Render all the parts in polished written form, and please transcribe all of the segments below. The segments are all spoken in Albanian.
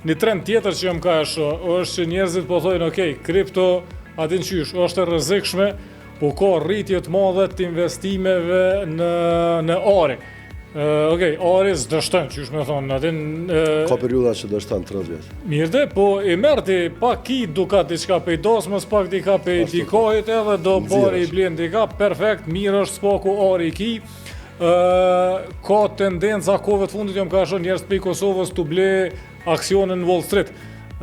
një trend tjetër që jam ka është që njerëzit po thojnë, okay, kripto, atin qysh, është e rrezikshme, po ka rritje të madhe të investimeve në ori. Okej, ori s'dështon, qysh me thonë, atin... Ka periuda që dështon 30 vjetë. Mirë dhe, po i merti pak ki duka diçka pej dosmës, pak dika pej dikojit edhe do bori i blen dika, perfekt, mirë është spaku ori i ki. Ka tendenca kove të fundit jam ka shoh njerëz prej Kosovës të ble aksionin në Wall Street,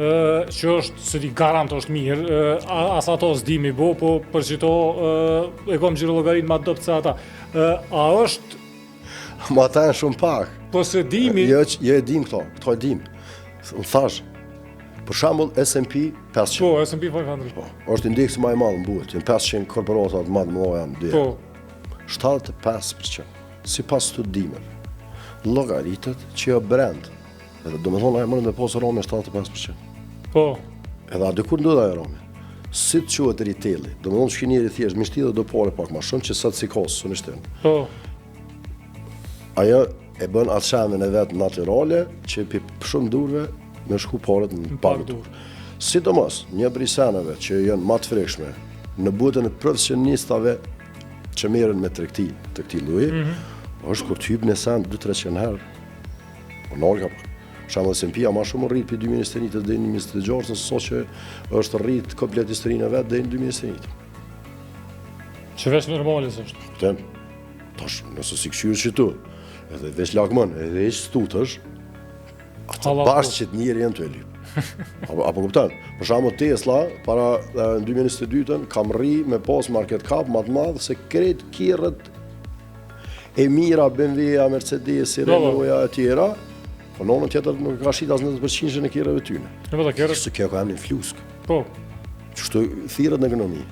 që është se di garant është mirë, as ato s'dimi bo, po për qito e kom gjiro llogarin ma dopt se ata. A është Ma ta e shumë pak. po se dimi... Jo e dim këto e dim. Më thash, për shembull S&P 500. Po, S&P 500. Po, është indeksi më i madh në botë, janë 500 korporata të mëdha janë dy. Po, 75%, sipas studimeve, llogaritet që jo brand. Edhe domethënë ai mund të posë Romi 75%. po, Edhe aty kur ndodha ajo Romi. Si të quhet retaili, domethënë shkinieri thjesht mishtidhe do pore pak më shumë që sa të sikos në shtën. po, Ajo e bën atë shamën e vetë natyrale që për shumë durve me shku parët në pak dur. Sidomos, një prej seneve që janë më të frikshme në botën e profesionistave që merren me tregti të këtij lloji, është kur të hyp në sen 200-300 herë. Po nolka. Shembull S&P më shumë rrit për 2021 deri në 2026, sa që është rrit komplet historinë e vet deri në 2021. që veç normale është. Kuptem? Tash, nëse si këshyrë që tu, edhe veç lakmon, edhe ish stutësh, atë bashkë që të njëri janë të e lyp. Apo kuptan? Për shembull Tesla, para në 2022 kam rri me pas market cap më të madh se krejt kirrët e mira, BMW-a, Mercedes-i, Renault-a e tjera, po në anën tjetër nuk ka shit as 90% në kirrëve tyne. Në vëta kjerës? Se kjo ka emrin flusk. Po. Kështu thirrët në ekonomi.